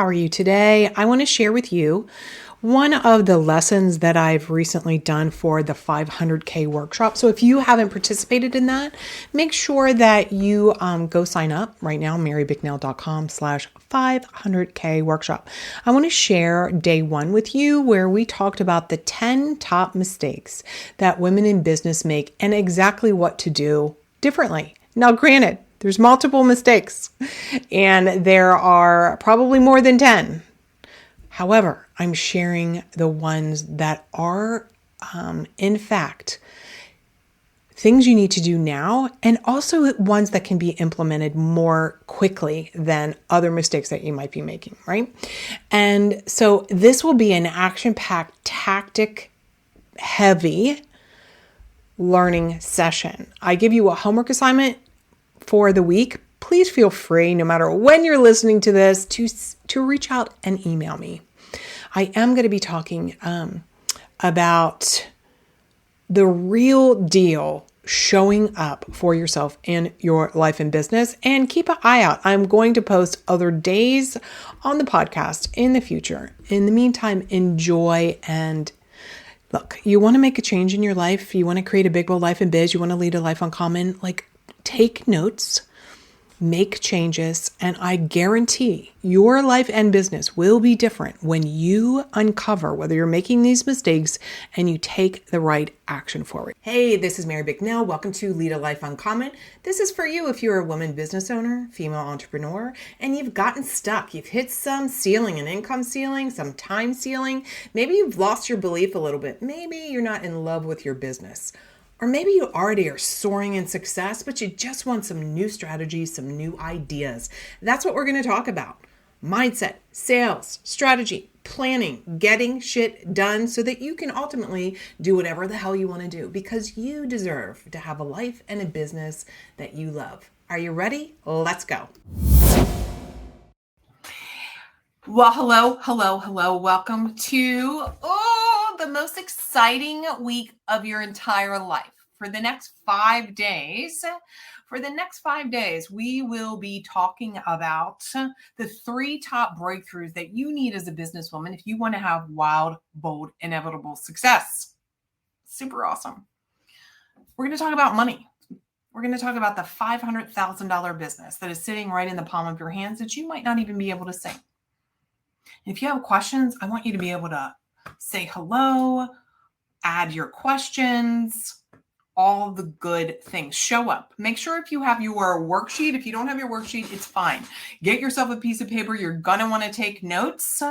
How are you today? I want to share with you one of the lessons that I've recently done for the 500K workshop. So if you haven't participated in that, make sure that you go sign up right now, marybicknell.com/500K workshop. I want to share day one with you where we talked about the 10 top mistakes that women in business make and exactly what to do differently. Now, granted, there's multiple mistakes and there are probably more than 10. However, I'm sharing the ones that are, in fact, things you need to do now, and also ones that can be implemented more quickly than other mistakes that you might be making, right? And so this will be an action-packed, tactic-heavy learning session. I give you a homework assignment for the week. Please feel free, no matter when you're listening to this, to reach out and email me. I am going to be talking about the real deal showing up for yourself in your life and business, and keep an eye out. I'm going to post other days on the podcast in the future. In the meantime, enjoy and look, you want to make a change in your life. You want to create a big, bold life in biz. You want to lead a life uncommon. Take notes, make changes, and I guarantee your life and business will be different when you uncover whether you're making these mistakes and you take the right action forward. Hey, this is Mary Bicknell. Welcome to Lead a Life Uncommon. This is for you if you're a woman business owner, female entrepreneur, and you've gotten stuck. You've hit some ceiling, an income ceiling, some time ceiling. Maybe you've lost your belief a little bit. Maybe you're not in love with your business. Or maybe you already are soaring in success, but you just want some new strategies, some new ideas. That's what we're going to talk about. Mindset, sales, strategy, planning, getting shit done so that you can ultimately do whatever the hell you want to do, because you deserve to have a life and a business that you love. Are you ready? Let's go. Well, hello. Welcome to the most exciting week of your entire life. For the next 5 days, we will be talking about the 3 top breakthroughs that you need as a businesswoman if you want to have wild, bold, inevitable success. Super awesome. We're going to talk about money. We're going to talk about the $500,000 business that is sitting right in the palm of your hands that you might not even be able to see. If you have questions, I want you to be able to say hello, add your questions, all the good things. Show up. Make sure if you have your worksheet, if you don't have your worksheet, it's fine. Get yourself a piece of paper. You're going to want to take notes.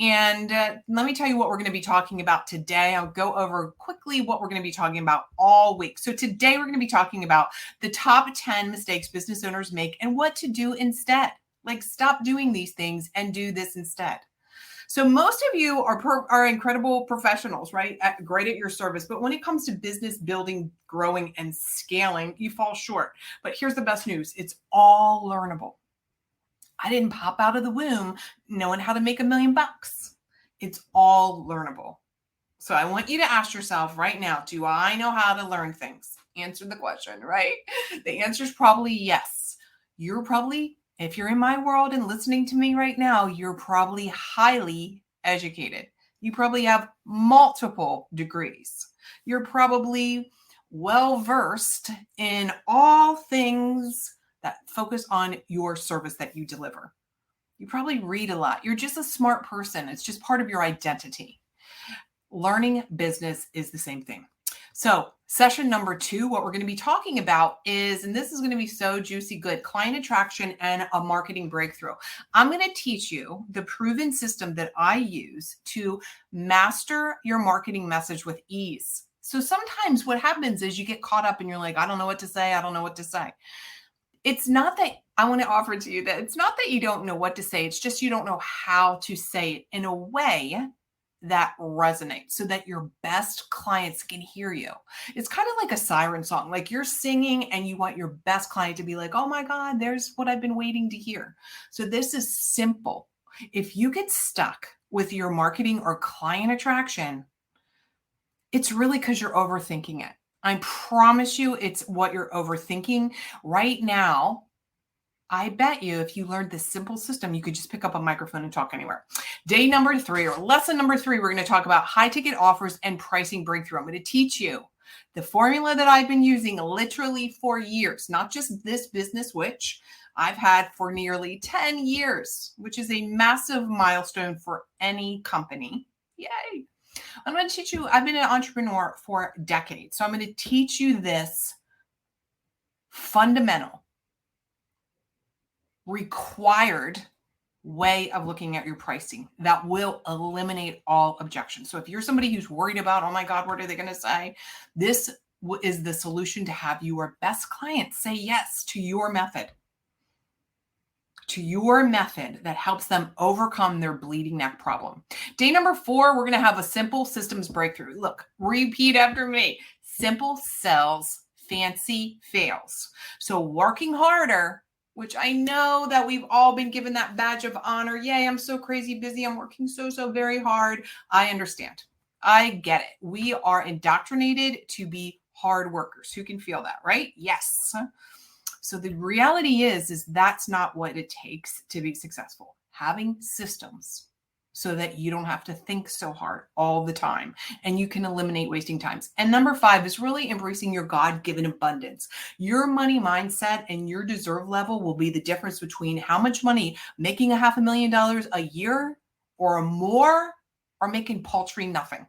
And let me tell you what we're going to be talking about today. I'll go over quickly what we're going to be talking about all week. So today we're going to be talking about the top 10 mistakes business owners make and what to do instead. Stop doing these things and do this instead. So most of you are incredible professionals, right? Great at your service. But when it comes to business building, growing, and scaling, you fall short. But here's the best news. It's all learnable. I didn't pop out of the womb knowing how to make $1 million. It's all learnable. So I want you to ask yourself right now, do I know how to learn things? Answer the question, right? The answer is probably yes. If you're in my world and listening to me right now, you're probably highly educated. You probably have multiple degrees. You're probably well-versed in all things that focus on your service that you deliver. You probably read a lot. You're just a smart person. It's just part of your identity. Learning business is the same thing. So session number 2, what we're going to be talking about is, and this is going to be so juicy good, client attraction and a marketing breakthrough. I'm going to teach you the proven system that I use to master your marketing message with ease. So sometimes what happens is you get caught up and you're like, I don't know what to say. It's not that I want to offer to you that it's not that you don't know what to say. It's just you don't know how to say it in a way that resonates so that your best clients can hear you. It's kind of like a siren song. You're singing and you want your best client to be like, oh my God, there's what I've been waiting to hear. So this is simple. If you get stuck with your marketing or client attraction, it's really because you're overthinking it. I promise you it's what you're overthinking right now. I bet you if you learned this simple system, you could just pick up a microphone and talk anywhere. Day number 3 or lesson number 3, we're going to talk about high ticket offers and pricing breakthrough. I'm going to teach you the formula that I've been using literally for years, not just this business, which I've had for nearly 10 years, which is a massive milestone for any company. Yay. I'm going to teach you, I've been an entrepreneur for decades. So I'm going to teach you this fundamental, required way of looking at your pricing that will eliminate all objections. So if you're somebody who's worried about, oh my God, what are they going to say? This is the solution to have your best clients say yes to your method. To your method that helps them overcome their bleeding neck problem. Day number 4, we're going to have a simple systems breakthrough. Look, repeat after me. Simple sells, fancy fails. So working harder, which I know that we've all been given that badge of honor. Yay, I'm so crazy busy. I'm working so very hard. I understand. I get it. We are indoctrinated to be hard workers. Who can feel that, right? Yes. So the reality is that's not what it takes to be successful. Having systems so that you don't have to think so hard all the time and you can eliminate wasting times. And number 5 is really embracing your God-given abundance. Your money mindset and your deserve level will be the difference between how much money, making $500,000 a year or more, or making paltry nothing.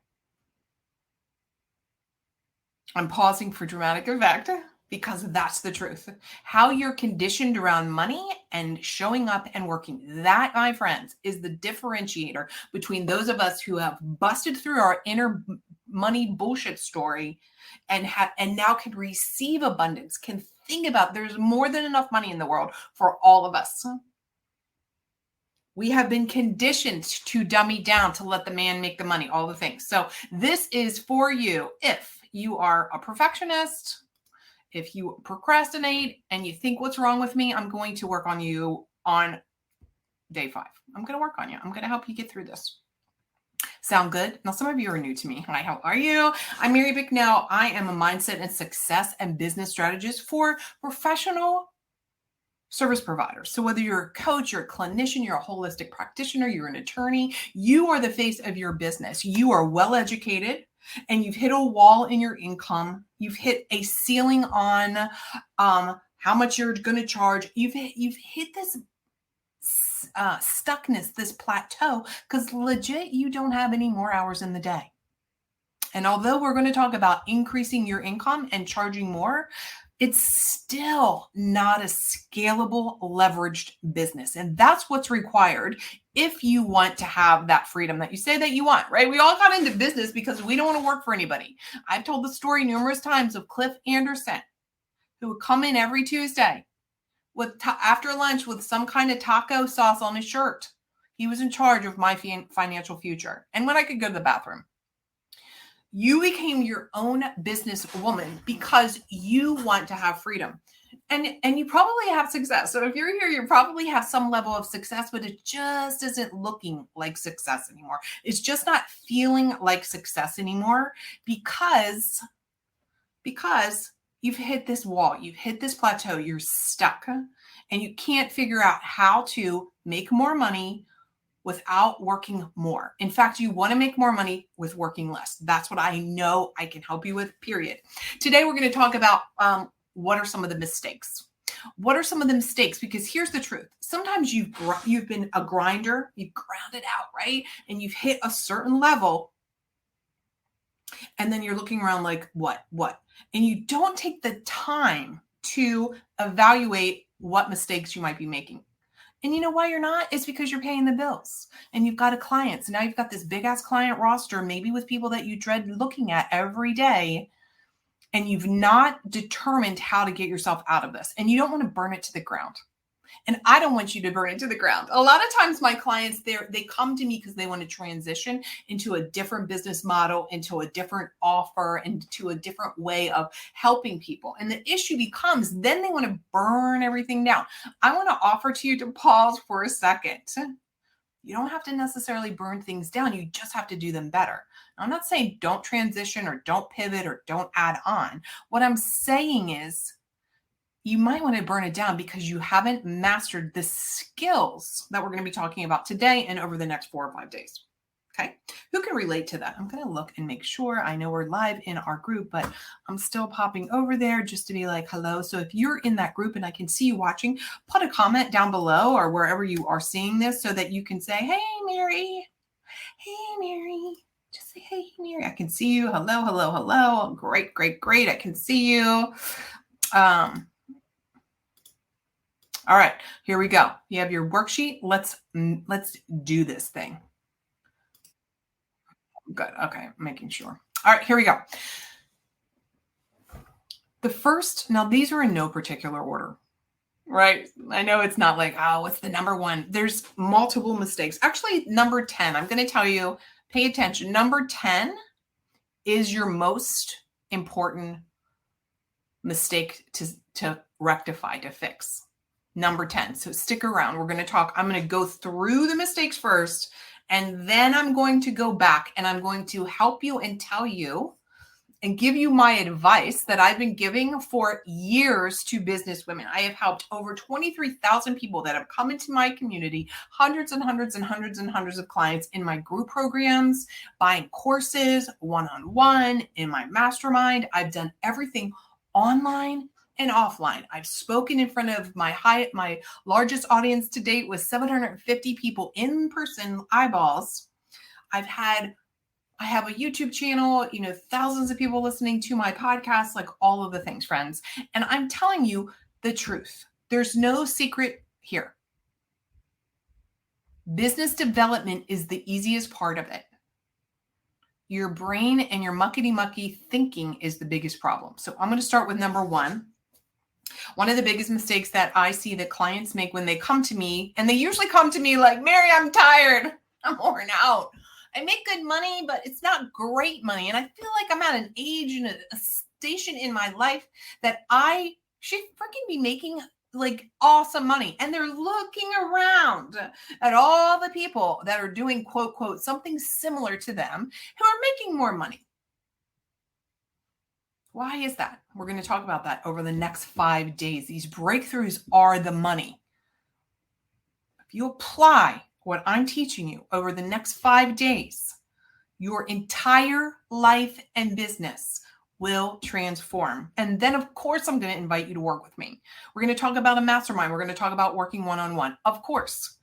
I'm pausing for dramatic effect, because that's the truth. How you're conditioned around money and showing up and working. That, my friends, is the differentiator between those of us who have busted through our inner money bullshit story and now can receive abundance, can think about there's more than enough money in the world for all of us. We have been conditioned to dummy down, to let the man make the money, all the things. So this is for you if you are a perfectionist. If you procrastinate and you think, what's wrong with me? I'm going to work on you on day 5. I'm going to work on you. I'm going to help you get through this. Sound good? Now, some of you are new to me. Hi, how are you? I'm Mary Bicknell. I am a mindset and success and business strategist for professional service providers. So whether you're a coach, you're a clinician, you're a holistic practitioner, you're an attorney, you are the face of your business. You are well educated and you've hit a wall in your income. You've hit a ceiling on how much you're going to charge. You've hit this stuckness, this plateau, because legit, you don't have any more hours in the day. And although we're going to talk about increasing your income and charging more, it's still not a scalable, leveraged business. And that's what's required if you want to have that freedom that you say that you want, right? We all got into business because we don't want to work for anybody. I've told the story numerous times of Cliff Anderson, who would come in every Tuesday with after lunch with some kind of taco sauce on his shirt. He was in charge of my financial future. And when I could go to the bathroom. You became your own businesswoman because you want to have freedom. And you probably have success. So if you're here, you probably have some level of success, but it just isn't looking like success anymore. It's just not feeling like success anymore because you've hit this wall, you've hit this plateau, you're stuck, and you can't figure out how to make more money without working more. In fact, you want to make more money with working less. That's what I know I can help you with, period. Today, we're going to talk about what are some of the mistakes. What are some of the mistakes? Because here's the truth. Sometimes you've been a grinder, you've ground it out, right? And you've hit a certain level. And then you're looking around like, what? And you don't take the time to evaluate what mistakes you might be making. And you know why you're not? It's because you're paying the bills and you've got a client. So now you've got this big ass client roster, maybe with people that you dread looking at every day. And you've not determined how to get yourself out of this. And you don't want to burn it to the ground. And I don't want you to burn it to the ground. A lot of times my clients, they come to me because they want to transition into a different business model, into a different offer, into a different way of helping people. And the issue becomes then they want to burn everything down. I want to offer to you to pause for a second. You don't have to necessarily burn things down. You just have to do them better. Now, I'm not saying don't transition or don't pivot or don't add on. What I'm saying is you might want to burn it down because you haven't mastered the skills that we're going to be talking about today and over the next 4 or 5 days. Okay. Who can relate to that? I'm going to look and make sure. I know we're live in our group, but I'm still popping over there just to be like, hello. So if you're in that group and I can see you watching, put a comment down below or wherever you are seeing this so that you can say, hey, Mary. Hey, Mary. Just say, hey, Mary. I can see you. Hello, hello, hello. Great, great, great. I can see you. All right, here we go. You have your worksheet. Let's do this thing. Good. Okay, making sure. All right, here we go. The first, now these are in no particular order, right? I know it's not like, oh, what's the number one? There's multiple mistakes. Actually, number 10, I'm going to tell you, pay attention. Number 10 is your most important mistake to rectify, to fix. Number 10. So stick around. We're going to talk. I'm going to go through the mistakes first, and then I'm going to go back and I'm going to help you and tell you and give you my advice that I've been giving for years to business women. I have helped over 23,000 people that have come into my community, hundreds and hundreds and hundreds and hundreds of clients in my group programs, buying courses, one-on-one, in my mastermind. I've done everything online and offline. I've spoken in front of my largest audience to date was 750 people in person, eyeballs. I have a YouTube channel, thousands of people listening to my podcast, like all of the things, friends. And I'm telling you the truth. There's no secret here. Business development is the easiest part of it. Your brain and your muckety-mucky thinking is the biggest problem. So I'm going to start with number 1. One of the biggest mistakes that I see that clients make when they come to me, and they usually come to me like, Mary, I'm tired. I'm worn out. I make good money, but it's not great money. And I feel like I'm at an age and a station in my life that I should freaking be making like awesome money. And they're looking around at all the people that are doing, quote, quote, something similar to them who are making more money. Why is that? We're going to talk about that over the next 5 days. These breakthroughs are the money. If you apply what I'm teaching you over the next 5 days, your entire life and business will transform. And then, of course, I'm going to invite you to work with me. We're going to talk about a mastermind. We're going to talk about working one-on-one. Of course,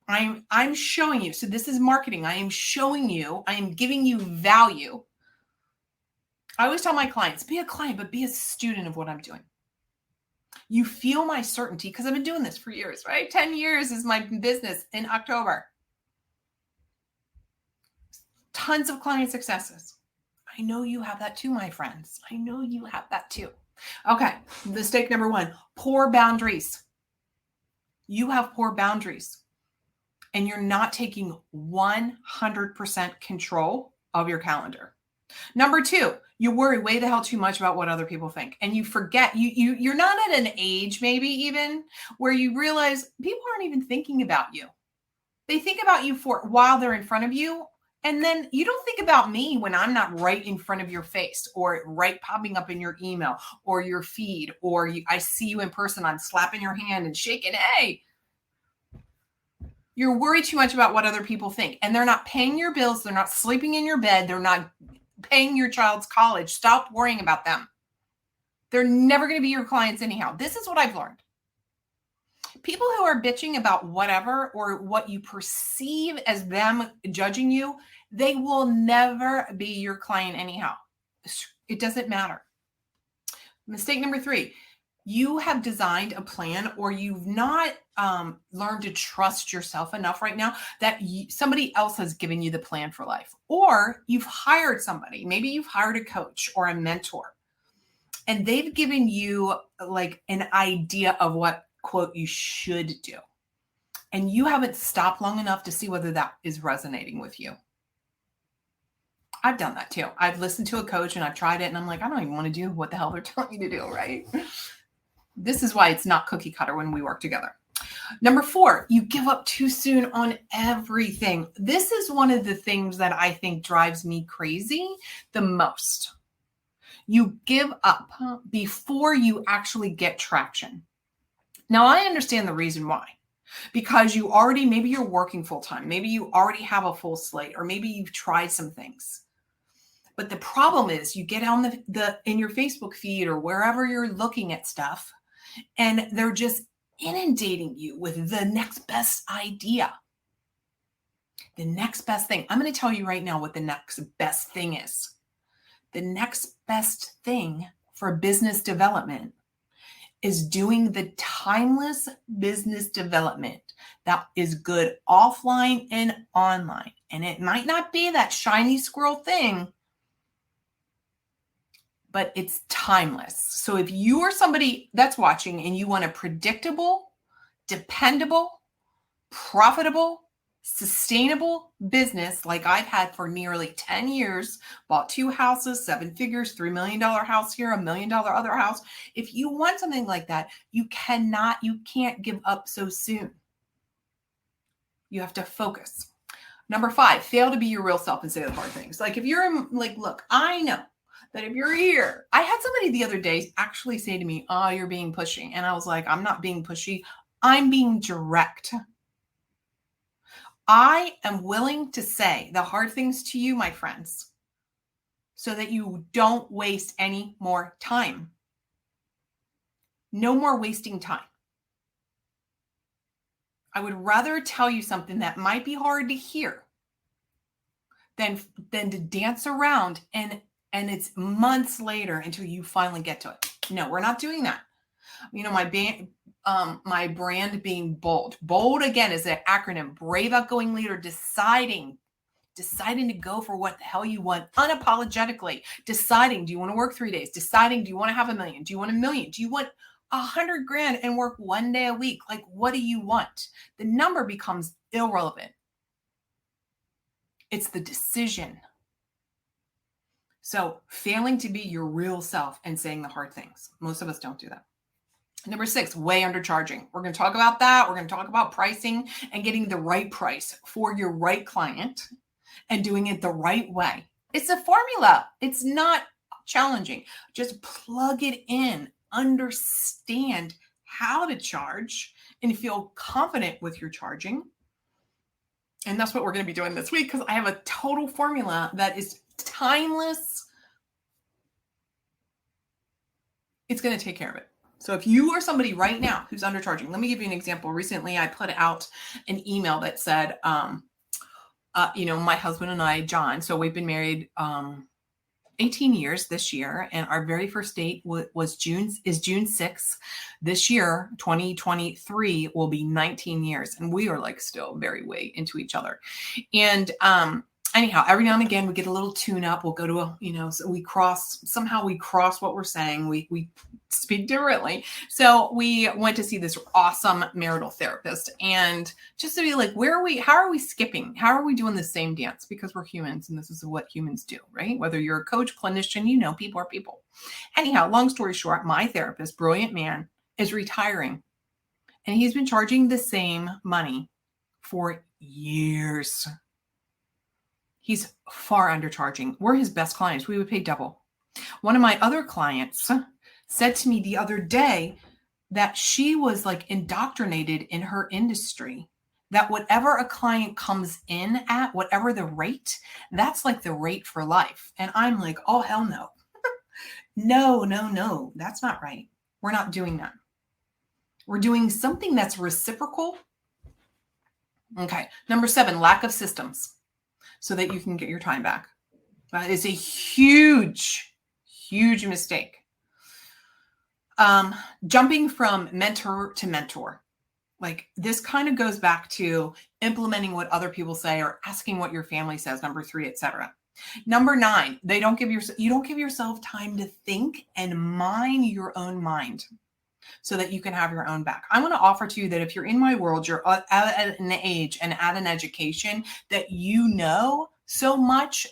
I'm showing you. So this is marketing. I am showing you. I am giving you value. I always tell my clients, be a client, but be a student of what I'm doing. You feel my certainty because I've been doing this for years, right? 10 years is my business in October. Tons of client successes. I know you have that too, my friends. I know you have that too. Okay, mistake number 1, poor boundaries. You have poor boundaries and you're not taking 100% control of your calendar. Number 2, you worry way the hell too much about what other people think. And you forget, you're not at an age maybe even where you realize people aren't even thinking about you. They think about you for while they're in front of you. And then you don't think about me when I'm not right in front of your face or right popping up in your email or your feed, or I see you in person, I'm slapping your hand and shaking, hey. You're worried too much about what other people think. And they're not paying your bills. They're not sleeping in your bed. They're not paying your child's college. Stop worrying about them. They're never going to be your clients anyhow. This is what I've learned. People who are bitching about whatever or what you perceive as them judging you, they will never be your client anyhow. It doesn't matter. Mistake number 3, you have designed a plan or you've not learned to trust yourself enough right now that somebody else has given you the plan for life. Or you've hired somebody. Maybe you've hired a coach or a mentor and they've given you like an idea of what, quote, you should do. And you haven't stopped long enough to see whether that is resonating with you. I've done that too. I've listened to a coach and I've tried it and I'm like, I don't even want to do what the hell they're telling me to do, right? This is why it's not cookie cutter when we work together. Number 4, you give up too soon on everything. This is one of the things that I think drives me crazy the most. You give up before you actually get traction. Now, I understand the reason why. Because you already, maybe you're working full time, maybe you already have a full slate, or maybe you've tried some things. But the problem is you get on the in your Facebook feed or wherever you're looking at stuff, and they're just inundating you with the next best idea. The next best thing. I'm going to tell you right now what the next best thing is. The next best thing for business development is doing the timeless business development that is good offline and online. And it might not be that shiny squirrel thing, but it's timeless. So if you are somebody that's watching and you want a predictable, dependable, profitable, sustainable business like I've had for nearly 10 years, bought 2 houses, 7 figures, $3 million house here, $1 million other house. If you want something like that, you can't give up so soon. You have to focus. Number 5, fail to be your real self and say the hard things. Like if you're like, look, I know that if you're here, I had somebody the other day actually say to me, oh, you're being pushy. And I was like, I'm not being pushy. I'm being direct. I am willing to say the hard things to you, my friends, so that you don't waste any more time. No more wasting time. I would rather tell you something that might be hard to hear than to dance around and it's months later until you finally get to it. No, we're not doing that. You know, my brand being bold. Bold, again, is an acronym. Brave, outgoing leader, deciding to go for what the hell you want unapologetically. Deciding, do you want to work 3 days? Deciding, do you want to have $1 million? Do you want $1 million? Do you want $100,000 and work 1 day a week? Like, what do you want? The number becomes irrelevant. It's the decision. So failing to be your real self and saying the hard things. Most of us don't do that. Number 6, way undercharging. We're going to talk about that. We're going to talk about pricing and getting the right price for your right client and doing it the right way. It's a formula. It's not challenging. Just plug it in, understand how to charge, and feel confident with your charging. And that's what we're going to be doing this week because I have a total formula that is timeless. It's going to take care of it. So if you are somebody right now who's undercharging, let me give you an example. Recently, I put out an email that said, my husband and I, John, so we've been married 18 years this year, and our very first date is June 6th. This year, 2023, will be 19 years, and we are like still very way into each other. And anyhow, every now and again, we get a little tune up. We'll go to so we cross what we're saying. We speak differently. So we went to see this awesome marital therapist, and just to be like, how are we skipping? How are we doing the same dance? Because we're humans, and this is what humans do, right? Whether you're a coach, clinician, people are people. Anyhow, long story short, my therapist, brilliant man, is retiring, and he's been charging the same money for years. He's far undercharging. We're his best clients. We would pay double. One of my other clients said to me the other day that she was like indoctrinated in her industry, that whatever a client comes in at, whatever the rate, that's like the rate for life. And I'm like, oh, hell no. No, that's not right. We're not doing that. We're doing something that's reciprocal. Okay. Number 7, lack of systems so that you can get your time back. That is a huge, huge mistake. Jumping from mentor to mentor. Like this kind of goes back to implementing what other people say or asking what your family says, number 3, etc. Number 9, you don't give yourself time to think and mine your own mind so that you can have your own back. I want to offer to you that if you're in my world, you're at an age and at an education that you know so much,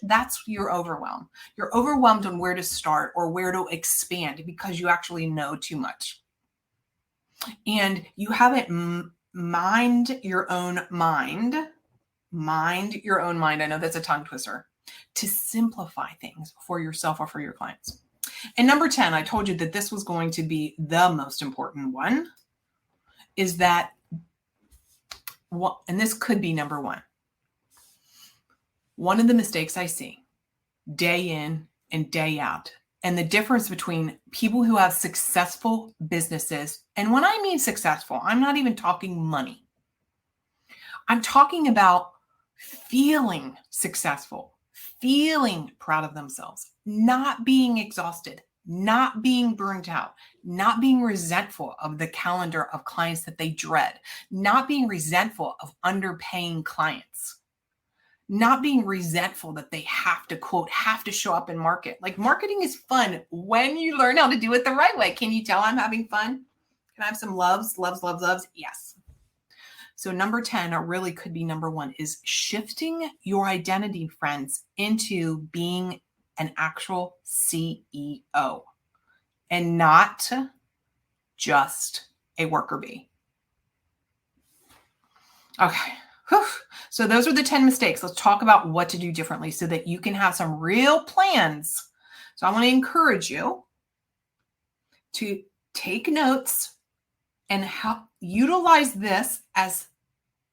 you're overwhelmed. You're overwhelmed on where to start or where to expand because you actually know too much. And you haven't mined your own mind. Mind your own mind. I know that's a tongue twister. To simplify things for yourself or for your clients. And number 10, I told you that this was going to be the most important one, is that, and this could be number one. One of the mistakes I see day in and day out, and the difference between people who have successful businesses, and when I mean successful, I'm not even talking money. I'm talking about feeling successful, feeling proud of themselves, not being exhausted, not being burnt out, not being resentful of the calendar of clients that they dread, not being resentful of underpaying clients, not being resentful that they have to, quote, have to show up and market. Like, marketing is fun when you learn how to do it the right way. Can you tell I'm having fun? Can I have some loves? Yes. So number 10, or really could be number one, is shifting your identity, friends, into being an actual CEO and not just a worker bee. Okay. Whew. So those are the 10 mistakes. Let's talk about what to do differently so that you can have some real plans. So I want to encourage you to take notes and utilize this as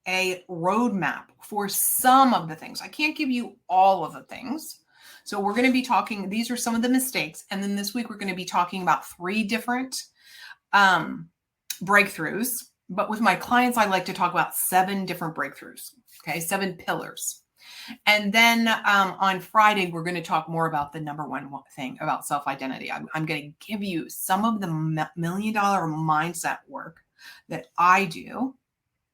a roadmap for some of the things. I can't give you all of the things. So we're going to be talking, these are some of the mistakes. And then this week, we're going to be talking about 3 different breakthroughs. But with my clients, I like to talk about 7 different breakthroughs. Okay, 7 pillars. And then on Friday, we're going to talk more about the number one thing about self-identity. I'm going to give you some of the $1 million mindset work that I do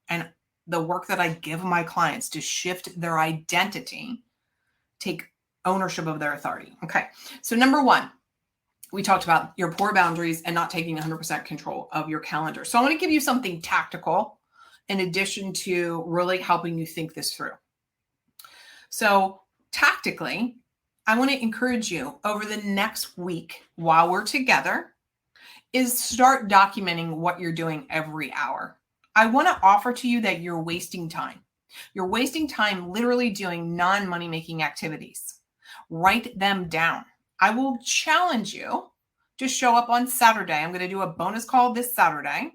and the work that I give my clients to shift their identity, take ownership of their authority. Okay, so number 1, we talked about your poor boundaries and not taking 100% control of your calendar. So I want to give you something tactical in addition to really helping you think this through. So tactically, I want to encourage you over the next week while we're together is start documenting what you're doing every hour. I want to offer to you that you're wasting time. You're wasting time literally doing non-money making activities. Write them down. I will challenge you to show up on Saturday. I'm going to do a bonus call this Saturday.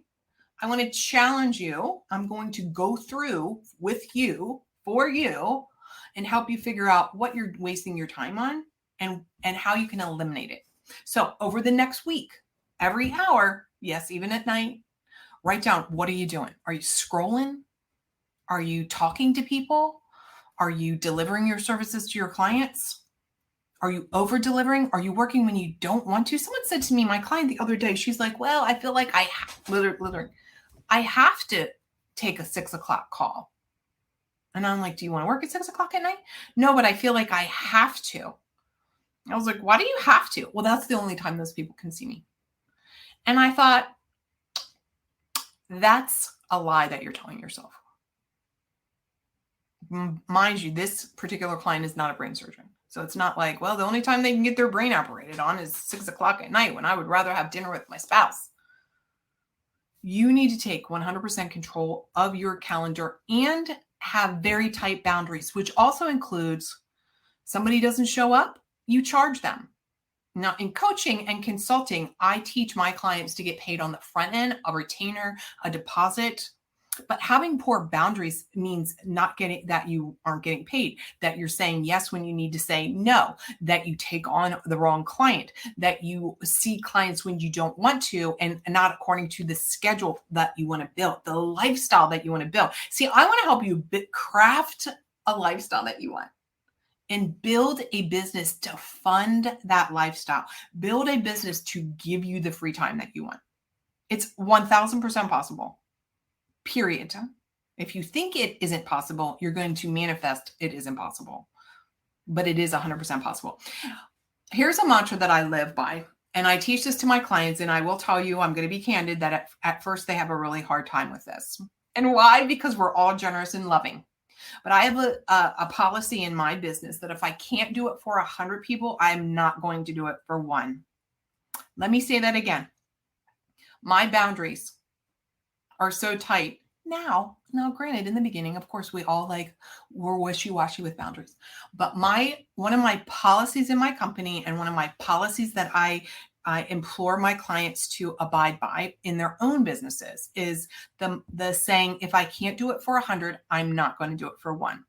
I want to challenge you. I'm going to go through with you, for you, and help you figure out what you're wasting your time on and how you can eliminate it. So over the next week, every hour, yes, even at night, write down, what are you doing? Are you scrolling? Are you talking to people? Are you delivering your services to your clients? Are you over delivering? Are you working when you don't want to? Someone said to me, my client the other day, she's like, well, I feel like I have to take a 6 o'clock call. And I'm like, do you want to work at 6 o'clock at night? No, but I feel like I have to. I was like, why do you have to? Well, that's the only time those people can see me. And I thought, that's a lie that you're telling yourself. Mind you, this particular client is not a brain surgeon. So it's not like, well, the only time they can get their brain operated on is 6 o'clock at night when I would rather have dinner with my spouse. You need to take 100% control of your calendar and have very tight boundaries, which also includes somebody doesn't show up, you charge them. Now, in coaching and consulting, I teach my clients to get paid on the front end, a retainer, a deposit. But having poor boundaries means not getting that you aren't getting paid, that you're saying yes when you need to say no, that you take on the wrong client, that you see clients when you don't want to and not according to the schedule that you want to build, the lifestyle that you want to build. See, I want to help you craft a lifestyle that you want and build a business to fund that lifestyle. Build a business to give you the free time that you want. It's 1000% possible. Period. If you think it isn't possible, you're going to manifest it isn't possible, but it is 100% possible. Here's a mantra that I live by, and I teach this to my clients, and I will tell you, I'm going to be candid that at first they have a really hard time with this. And why? Because we're all generous and loving. But I have a policy in my business that if I can't do it for 100 people, I'm not going to do it for 1. Let me say that again. My boundaries are so tight now Now, granted, in the beginning, of course, we all were wishy-washy with boundaries. But one of my policies in my company and one of my policies that I implore my clients to abide by in their own businesses is the saying, if I can't do it for 100, I'm not going to do it for one.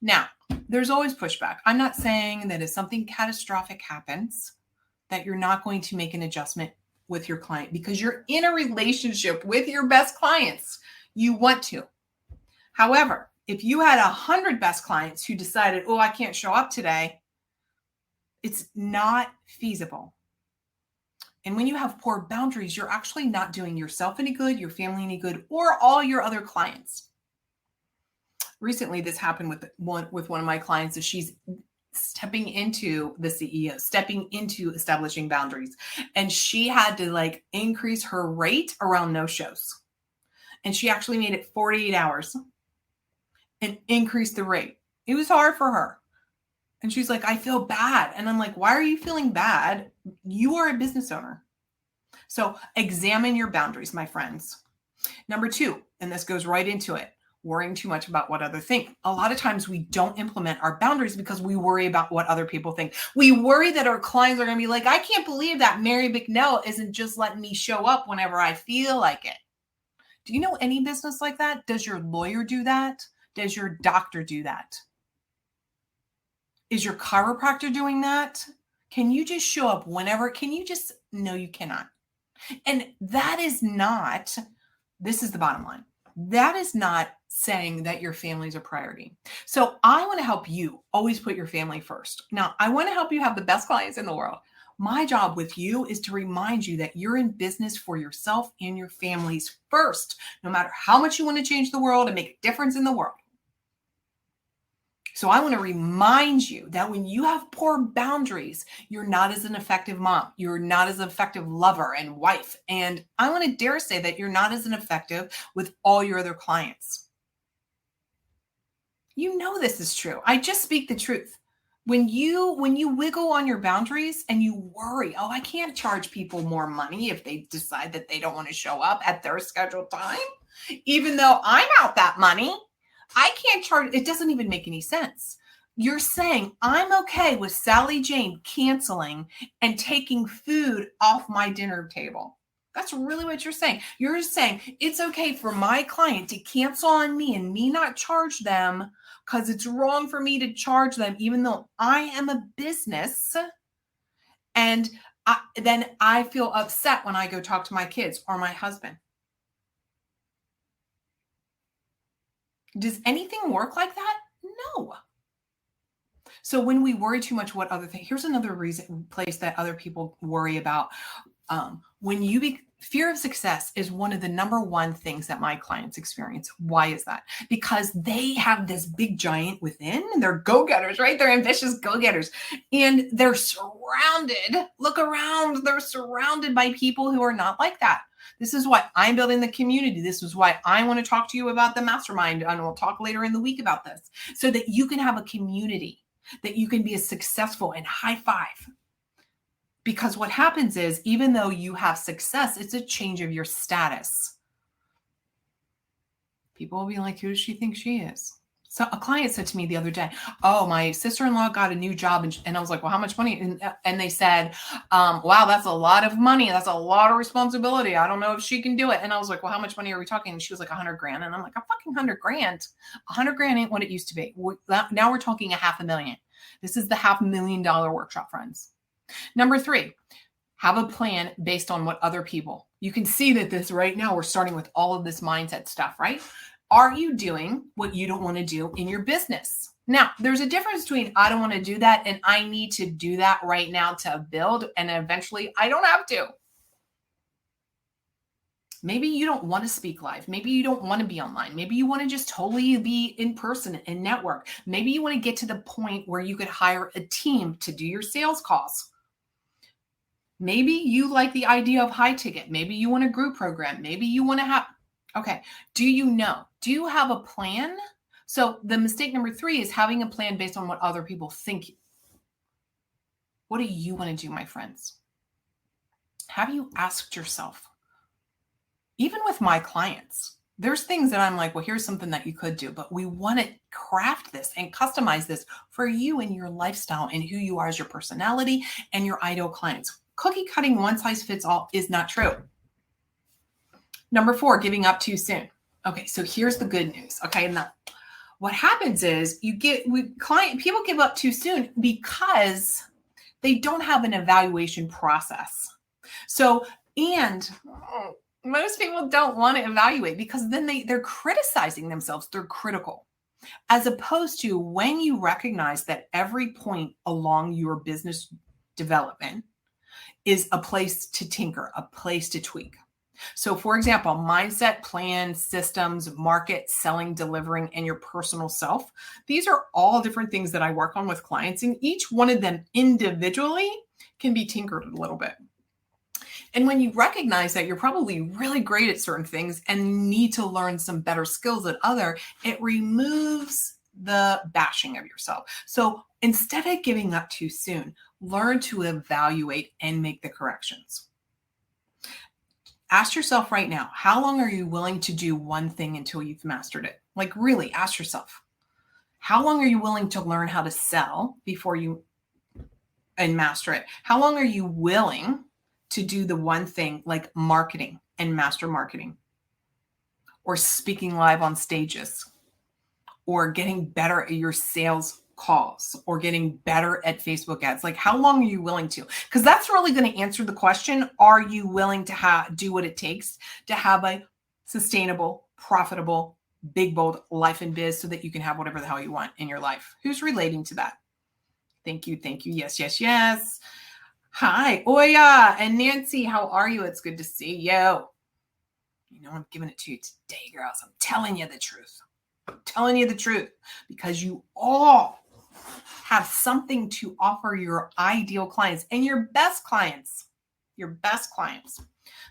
Now, there's always pushback. I'm not saying that if something catastrophic happens, that you're not going to make an adjustment with your client because you're in a relationship with your best clients. You want to. However, if you had 100 best clients who decided, oh, I can't show up today, it's not feasible. And when you have poor boundaries, you're actually not doing yourself any good, your family any good, or all your other clients. Recently, this happened with one of my clients. Is she's stepping into the CEO, stepping into establishing boundaries, and she had to increase her rate around no-shows, and she actually made it 48 hours and increase the rate. It was hard for her. And she's like, I feel bad. And I'm like, why are you feeling bad? You are a business owner. So examine your boundaries, my friends. Number 2, and this goes right into it, worrying too much about what others think. A lot of times we don't implement our boundaries because we worry about what other people think. We worry that our clients are going to be like, I can't believe that Mary McNell isn't just letting me show up whenever I feel like it. Do you know any business like that? Does your lawyer do that? Does your doctor do that? Is your chiropractor doing that? Can you just show up whenever? No, you cannot. And that is not, this is the bottom line. That is not saying that your family is a priority. So I want to help you always put your family first. Now, I want to help you have the best clients in the world. My job with you is to remind you that you're in business for yourself and your families first, no matter how much you want to change the world and make a difference in the world. So I want to remind you that when you have poor boundaries, you're not as an effective mom. You're not as an effective lover and wife. And I want to dare say that you're not as an effective with all your other clients. You know this is true. I just speak the truth. When you wiggle on your boundaries and you worry, oh, I can't charge people more money if they decide that they don't want to show up at their scheduled time, even though I'm out that money. I can't charge. It doesn't even make any sense. You're saying I'm okay with Sally Jane canceling and taking food off my dinner table. That's really what you're saying. You're saying it's okay for my client to cancel on me and me not charge them because it's wrong for me to charge them, even though I am a business. And then I feel upset when I go talk to my kids or my husband. Does anything work like that? No. So when we worry too much, what other thing? Here's another place that other people worry about. Fear of success is one of the number one things that my clients experience. Why is that? Because they have this big giant within, and they're go-getters, right? They're ambitious go-getters, and they're surrounded. Look around. They're surrounded by people who are not like that. This is why I'm building the community. This is why I want to talk to you about the mastermind, and we'll talk later in the week about this, so that you can have a community, that you can be as successful and high five. Because what happens is, even though you have success, it's a change of your status. People will be like, who does she think she is? So a client said to me the other day, oh, my sister-in-law got a new job. And I was like, well, how much money? And they said, wow, that's a lot of money. That's a lot of responsibility. I don't know if she can do it. And I was like, well, how much money are we talking? And she was like, 100 grand. And I'm like, a fucking 100 grand. 100 grand ain't what it used to be. Now we're talking $500,000. This is the $500,000 workshop, friends. Number 3, have a plan based on what other people. You can see that this right now, we're starting with all of this mindset stuff, right? Are you doing what you don't want to do in your business? Now, there's a difference between I don't want to do that and I need to do that right now to build, and eventually I don't have to. Maybe you don't want to speak live. Maybe you don't want to be online. Maybe you want to just totally be in person and network. Maybe you want to get to the point where you could hire a team to do your sales calls. Maybe you like the idea of high ticket. Maybe you want a group program. Maybe you want to have, okay. Do you have a plan? So the mistake number 3 is having a plan based on what other people think. What do you want to do, my friends? Have you asked yourself, even with my clients, There's things that I'm like, well, here's something that you could do, but we want to craft this and customize this for you and your lifestyle and who you are as your personality and your ideal clients. Cookie cutting one size fits all is not true. Number 4, giving up too soon. Okay, so here's the good news. Okay, now what happens is people give up too soon because they don't have an evaluation process. So, and most people don't want to evaluate because then they're criticizing themselves. They're critical. As opposed to when you recognize that every point along your business development is a place to tinker, a place to tweak. So for example, mindset, plan, systems, market, selling, delivering, and your personal self. These are all different things that I work on with clients, and each one of them individually can be tinkered a little bit. And when you recognize that you're probably really great at certain things and need to learn some better skills at other, it removes the bashing of yourself. So instead of giving up too soon, learn to evaluate and make the corrections. Ask yourself right now, how long are you willing to do one thing until you've mastered it? Like really ask yourself, how long are you willing to learn how to sell before you and master it? How long are you willing to do the one thing like marketing and master marketing, or speaking live on stages, or getting better at your sales calls, or getting better at Facebook ads? Like how long are you willing to? Because that's really going to answer the question, are you willing to do what it takes to have a sustainable, profitable, big, bold life and biz so that you can have whatever the hell you want in your life? Who's relating to that? Thank you. Thank you. Yes, yes, yes. Hi, Oya and Nancy. How are you? It's good to see you. You know, I'm giving it to you today, girls. I'm telling you the truth. I'm telling you the truth because you all have something to offer your ideal clients and your best clients. Your best clients.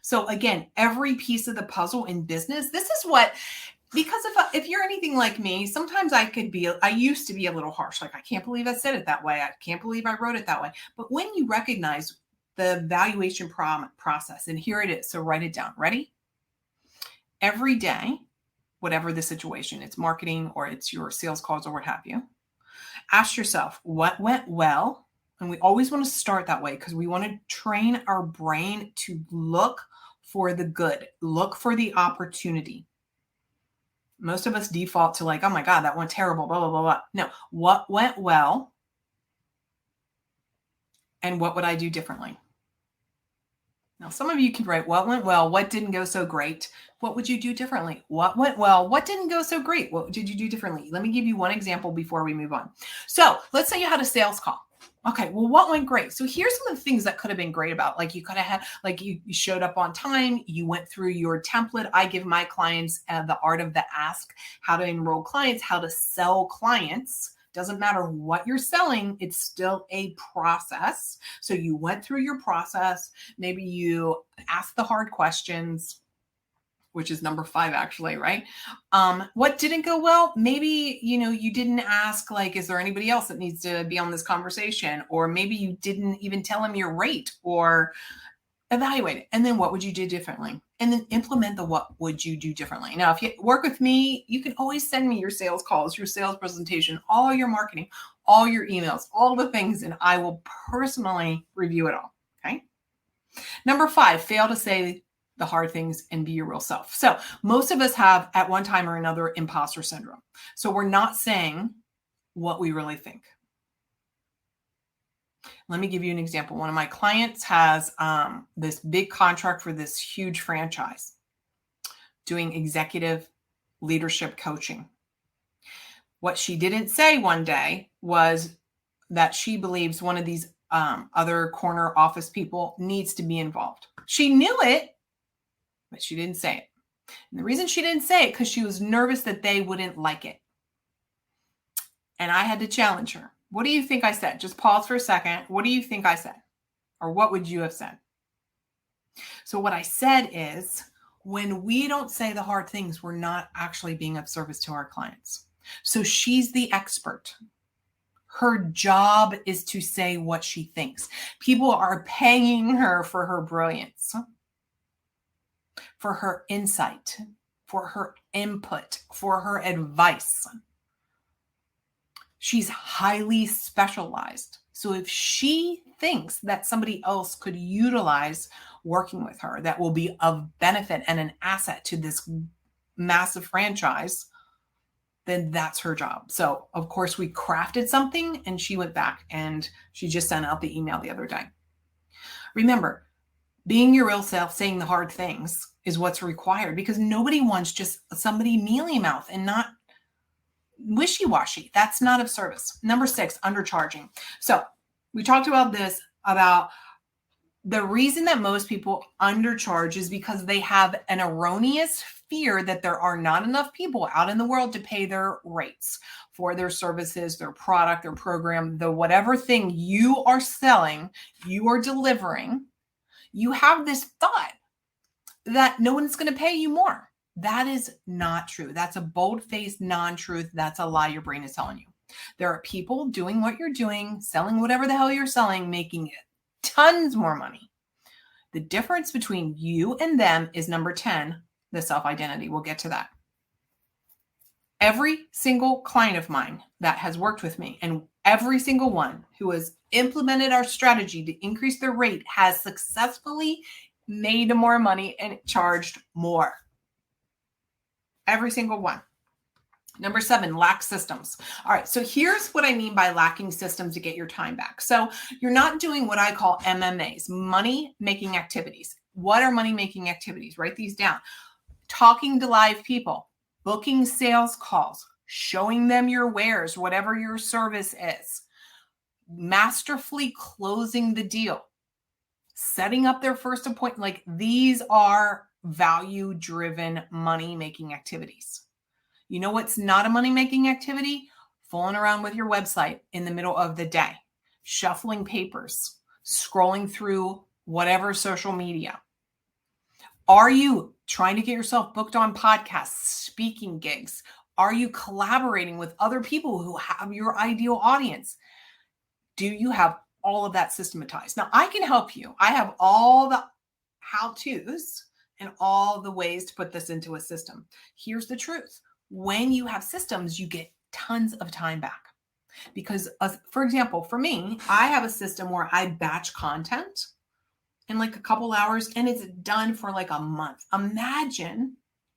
So again, every piece of the puzzle in business, this is what, because if you're anything like me, sometimes I used to be a little harsh. Like, I can't believe I said it that way. I can't believe I wrote it that way. But when you recognize the evaluation process, and here it is. So write it down. Ready? Every day, whatever the situation, it's marketing or it's your sales calls or what have you, ask yourself what went well. And we always want to start that way because we want to train our brain to look for the good, look for the opportunity. Most of us default to like, oh my God, that went terrible, blah, blah, blah, blah. No, what went well and what would I do differently? Now, some of you can write what went well, what didn't go so great. What would you do differently? What went well, what didn't go so great? What did you do differently? Let me give you one example before we move on. So let's say you had a sales call. Okay, well, what went great? So here's some of the things that could have been great about, like you could have had, like you showed up on time, you went through your template. I give my clients the art of the ask, how to enroll clients, how to sell clients. Doesn't matter what you're selling, it's still a process. So you went through your process. Maybe you asked the hard questions, which is number 5, actually, right? What didn't go well? Maybe, you didn't ask, like, is there anybody else that needs to be on this conversation? Or maybe you didn't even tell them your rate or evaluate it. And then what would you do differently? And then implement the what would you do differently. Now, if you work with me, you can always send me your sales calls, your sales presentation, all your marketing, all your emails, all the things, and I will personally review it all. Okay. Number 5, fail to say the hard things and be your real self. So most of us have at one time or another imposter syndrome. So we're not saying what we really think. Let me give you an example. One of my clients has this big contract for this huge franchise doing executive leadership coaching. What she didn't say one day was that she believes one of these other corner office people needs to be involved. She knew it, but she didn't say it. And the reason she didn't say it because she was nervous that they wouldn't like it. And I had to challenge her. What do you think I said? Just pause for a second. What do you think I said? Or what would you have said? So what I said is, when we don't say the hard things, we're not actually being of service to our clients. So she's the expert. Her job is to say what she thinks. People are paying her for her brilliance, for her insight, for her input, for her advice. She's highly specialized. So if she thinks that somebody else could utilize working with her that will be of benefit and an asset to this massive franchise, then that's her job. So of course we crafted something and she went back and she just sent out the email the other day. Remember, being your real self, saying the hard things is what's required, because nobody wants just somebody mealy mouth and not wishy-washy. That's not of service. Number 6, undercharging. So we talked about this, about the reason that most people undercharge is because they have an erroneous fear that there are not enough people out in the world to pay their rates for their services, their product, their program, the whatever thing you are selling, you are delivering. You have this thought that no one's going to pay you more. That is not true. That's a bold-faced non-truth. That's a lie your brain is telling you. There are people doing what you're doing, selling whatever the hell you're selling, making tons more money. The difference between you and them is number 10, the self-identity. We'll get to that. Every single client of mine that has worked with me, and every single one who has implemented our strategy to increase their rate, has successfully made more money and charged more. Every single one. Number 7, lack systems. All right, so here's what I mean by lacking systems to get your time back. So you're not doing what I call MMAs, money-making activities. What are money-making activities? Write these down. Talking to live people, booking sales calls, showing them your wares, whatever your service is, masterfully closing the deal, setting up their first appointment. Like, these are value-driven money-making activities. You know what's not a money-making activity? Fooling around with your website in the middle of the day, shuffling papers, scrolling through whatever social media. Are you trying to get yourself booked on podcasts, speaking gigs? Are you collaborating with other people who have your ideal audience? Do you have all of that systematized? Now, I can help you. I have all the how-tos and all the ways to put this into a system. Here's the truth. When you have systems, you get tons of time back. Because, for example, for me, I have a system where I batch content in like a couple hours and it's done for like a month. Imagine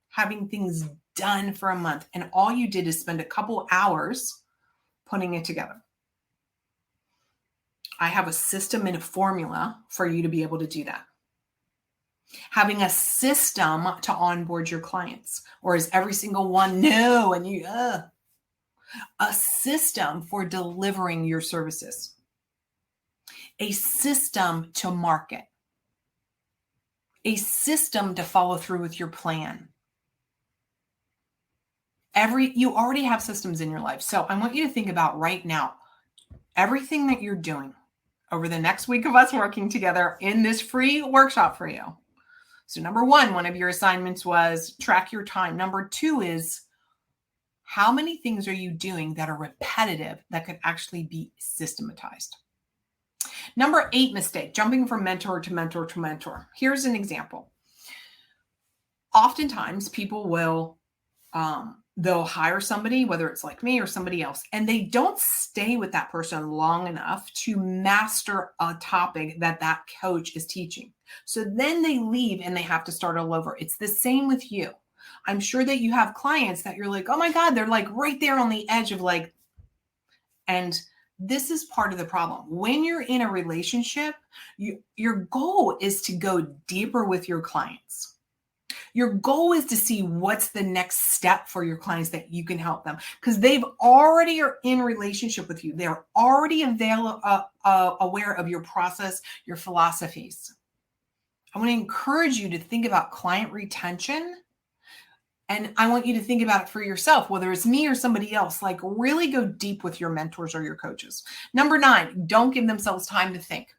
having things done for a month and all you did is spend a couple hours putting it together. I have a system and a formula for you to be able to do that. Having a system to onboard your clients, or is every single one no and you a system for delivering your services, a system to market, a system to follow through with your plan. You already have systems in your life. So I want you to think about right now, everything that you're doing over the next week of us working together in this free workshop for you. So number 1, one of your assignments was track your time. Number 2 is, how many things are you doing that are repetitive that could actually be systematized? Number 8 mistake, jumping from mentor to mentor to mentor. Here's an example. Oftentimes people will, they'll hire somebody, whether it's like me or somebody else, and they don't stay with that person long enough to master a topic that that coach is teaching. So then they leave and they have to start all over. It's the same with you. I'm sure that you have clients that you're like, oh my God, they're like right there on the edge of like, and this is part of the problem. When you're in a relationship, your goal is to go deeper with your clients. Your goal is to see what's the next step for your clients that you can help them, because they've already are in relationship with you. They're already aware of your process, your philosophies. I want to encourage you to think about client retention. And I want you to think about it for yourself, whether it's me or somebody else. Like, really go deep with your mentors or your coaches. Number 9, don't give themselves time to think.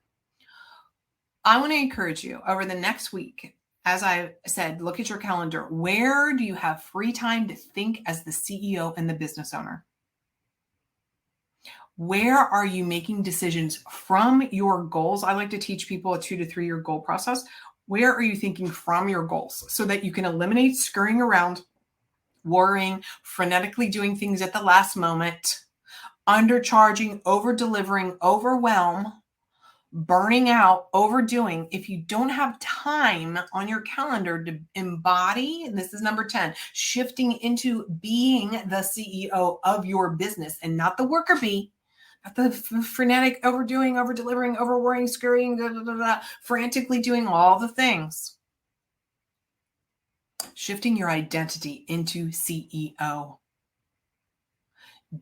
I want to encourage you over the next week. As I said, look at your calendar. Where do you have free time to think as the CEO and the business owner? Where are you making decisions from your goals? I like to teach people a 2 to 3 year goal process. Where are you thinking from your goals so that you can eliminate scurrying around, worrying, frenetically doing things at the last moment, undercharging, over-delivering, overwhelm, burning out, overdoing? If you don't have time on your calendar to embody, and this is number 10, shifting into being the CEO of your business and not the worker bee, not the frenetic overdoing, over-delivering, over-worrying, scurrying, frantically doing all the things. Shifting your identity into CEO.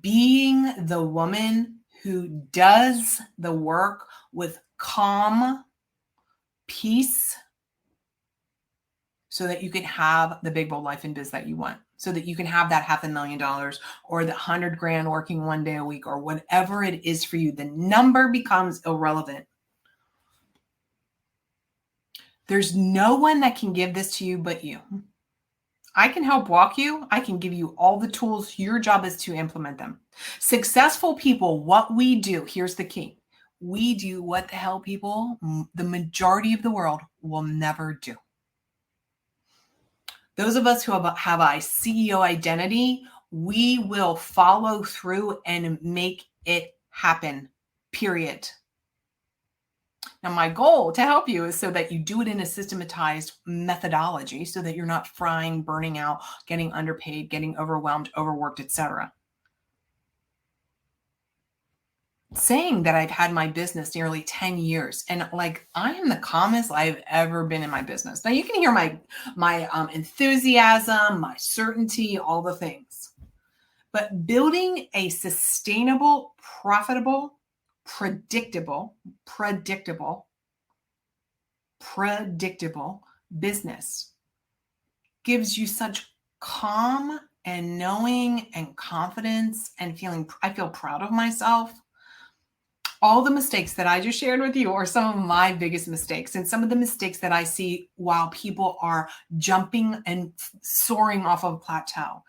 Being the woman who does the work with calm, peace, so that you can have the big, bold life and biz that you want, so that you can have that $500,000 or the 100 grand working 1 day a week or whatever it is for you. The number becomes irrelevant. There's no one that can give this to you but you. I can help walk you. I can give you all the tools. Your job is to implement them. Successful people, what we do, here's the key. We do what the hell people, the majority of the world, will never do. Those of us who have a CEO identity, we will follow through and make it happen, period. Now, my goal to help you is so that you do it in a systematized methodology so that you're not frying, burning out, getting underpaid, getting overwhelmed, overworked, etc. Saying that I've had my business nearly 10 years and I am the calmest I've ever been in my business. Now you can hear my enthusiasm, my certainty, all the things. But building a sustainable, profitable, predictable business gives you such calm and knowing and confidence and feeling, I feel proud of myself. All the mistakes that I just shared with you are some of my biggest mistakes and some of the mistakes that I see while people are jumping and soaring off of a plateau,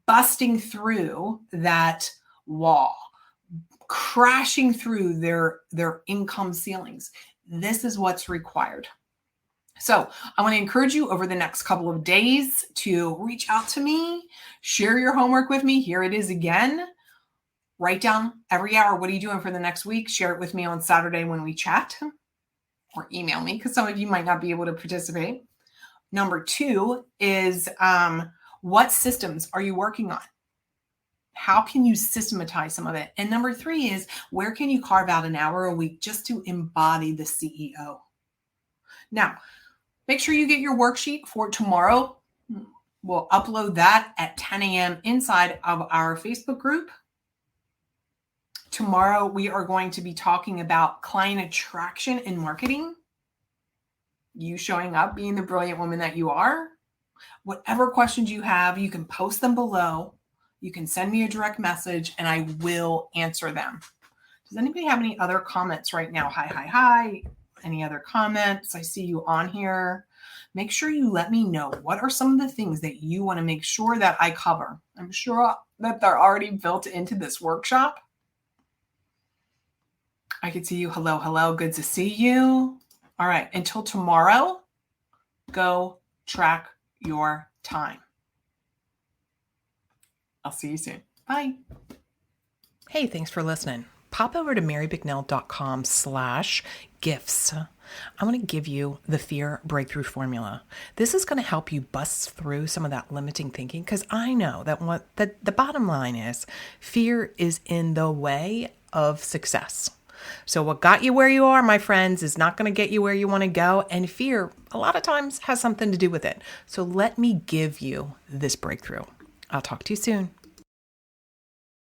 busting through that wall, crashing through their income ceilings. This is what's required. So I want to encourage you over the next couple of days to reach out to me, share your homework with me. Here it is again. Write down every hour, what are you doing for the next week? Share it with me on Saturday when we chat, or email me because some of you might not be able to participate. Number 2 is what systems are you working on? How can you systematize some of it? And number 3 is where can you carve out an hour a week just to embody the CEO? Now, make sure you get your worksheet for tomorrow. We'll upload that at 10 a.m. inside of our Facebook group. Tomorrow, we are going to be talking about client attraction and marketing. You showing up, being the brilliant woman that you are. Whatever questions you have, you can post them below. You can send me a direct message and I will answer them. Does anybody have any other comments right now? Hi. Any other comments? I see you on here. Make sure you let me know what are some of the things that you want to make sure that I cover. I'm sure that they're already built into this workshop. I can see you. Hello. Good to see you. All right. Until tomorrow, go track your time. I'll see you soon. Bye. Hey, thanks for listening. Pop over to marybicknell.com/gifts. I want to give you the fear breakthrough formula. This is going to help you bust through some of that limiting thinking because I know that the bottom line is fear is in the way of success. So what got you where you are, my friends, is not going to get you where you want to go. And fear, a lot of times, has something to do with it. So let me give you this breakthrough. I'll talk to you soon.